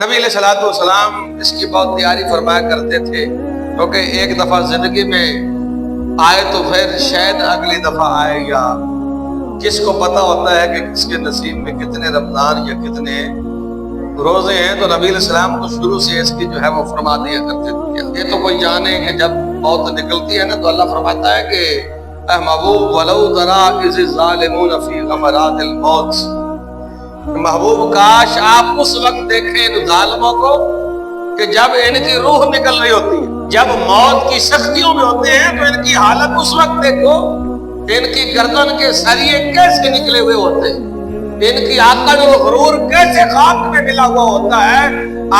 نبی علیہ الصلوۃ والسلام اس کی بہت تیاری فرمایا کرتے تھے، کیونکہ ایک دفعہ زندگی میں آئے تو پھر شاید اگلی دفعہ آئے گا۔ کس کو پتا ہوتا ہے کہ کس کے نصیب میں کتنے رمضان یا کتنے روزے ہیں؟ تو نبی علیہ السلام کو شروع سے اس کی جو ہے وہ فرما دیا کرتے تھے۔ یہ تو کوئی جانے کہ جب موت نکلتی ہے نا تو اللہ فرماتا ہے کہ اے محبوب وَلَوْ تَرَىٰ إِذِ الظَّالِمُونَ فِي غَمَرَاتِ الْمَوْتِ، محبوب کاش آپ اس وقت دیکھیں ان ظالموں کو کہ جب ان کی روح نکل رہی ہوتی ہے، جب موت کی سختیوں میں ہوتے ہیں تو ان کی حالت اس وقت دیکھو کہ ان کی گردن کے سریے کیسے نکلے ہوئے ہوتے ہیں، ان کی عقل و غرور کیسے خاک میں ملا ہوا ہوتا ہے۔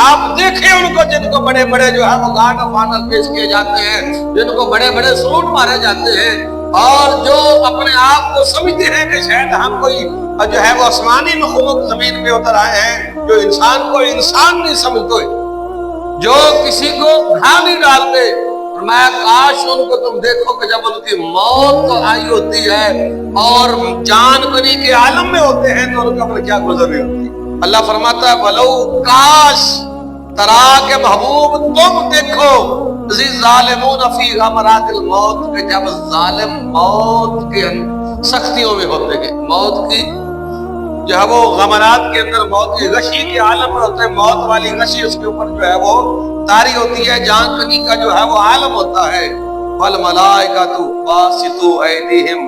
آپ دیکھیں ان کو جن کو بڑے بڑے جو ہے وہ گارڈ آف آنر پیش کیے جاتے ہیں، جن کو بڑے بڑے سلوٹ مارے جاتے ہیں، اور جو اپنے آپ کو سمجھتے ہیں کہ شاید ہم کوئی جو ہے وہ آسمانی مخلوق زمین پہ اتر آئے ہیں، جو انسان کو انسان نہیں سمجھتے، جو کسی کو گھا نہیں ڈالتے۔ فرمایا کاش ان کو تم دیکھو کہ جب ان کی موت تو آئی ہوتی ہے اور جان کنی کے عالم میں ہوتے ہیں تو ان کا پر کیا گزر رہی ہوتی ہے۔ اللہ فرماتا ہے بلو کاش ترا کے محبوب تم دیکھو ذی ظالمون فی غمرات الموت، کہ جب ظالم موت کے سختیوں میں ہوتے ہیں، موت کی جو ہے وہ غمرات کے اندر، موت کی غشی کے عالم میں ہوتے ہیں، موت والی غشی اس کے اوپر جو ہے وہ طاری ہوتی ہے، جان کنی کا جو ہے وہ عالم ہوتا ہے۔ والملائکۃ باسطوا ایدیہم،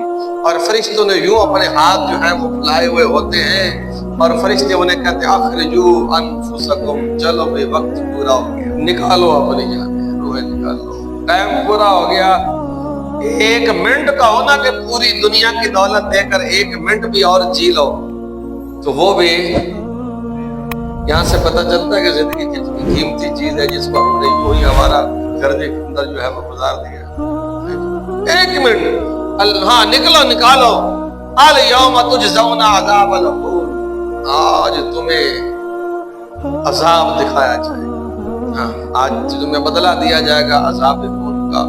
اور فرشتوں نے یوں اپنے ہاتھ جو ہے وہ پھیلائے ہوئے ہوتے ہیں، اور فرشتے انہیں کہتے ہیں اخرجوا انفسکم، چلو بھائی وقت پورا ہو گیا، نکالو اپنی جانیں، روحیں نکالو، ٹائم پورا ہو گیا۔ ایک منٹ کا ہونا کہ پوری دنیا کی دولت دے کر ایک منٹ بھی اور جی لو تو وہ بھی یہاں سے پتہ چلتا ہے کہ زندگی کتنی قیمتی چیز ہے، جس کو ہم نے یوں ہی ہمارا گھرے کے اندر جو ہے وہ گزار دیا۔ ایک منٹ ہاں نکالو، الیوم تجزون عذاب الہون، آج تمہیں عذاب دکھایا جائے گا، ہاں آج تمہیں بدلہ دیا جائے گا عذاب خون کا۔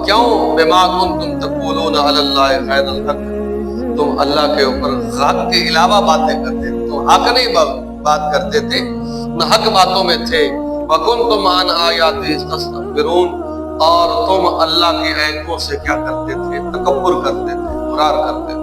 کیوں؟ بما کنتم تقولون علی اللہ غیر الحق، تم اللہ کے اوپر حق کے علاوہ باتیں کرتے تھے، تم حق نہیں بات کرتے تھے، نہ حق باتوں میں تھے۔ وَكُنْتُمْ عَنْ آيَاتِهِ تَسْتَكْبِرُونَ، اور تم اللہ کی آیتوں سے کیا کرتے تھے؟ تکبر کرتے تھے، اقرار کرتے تھے۔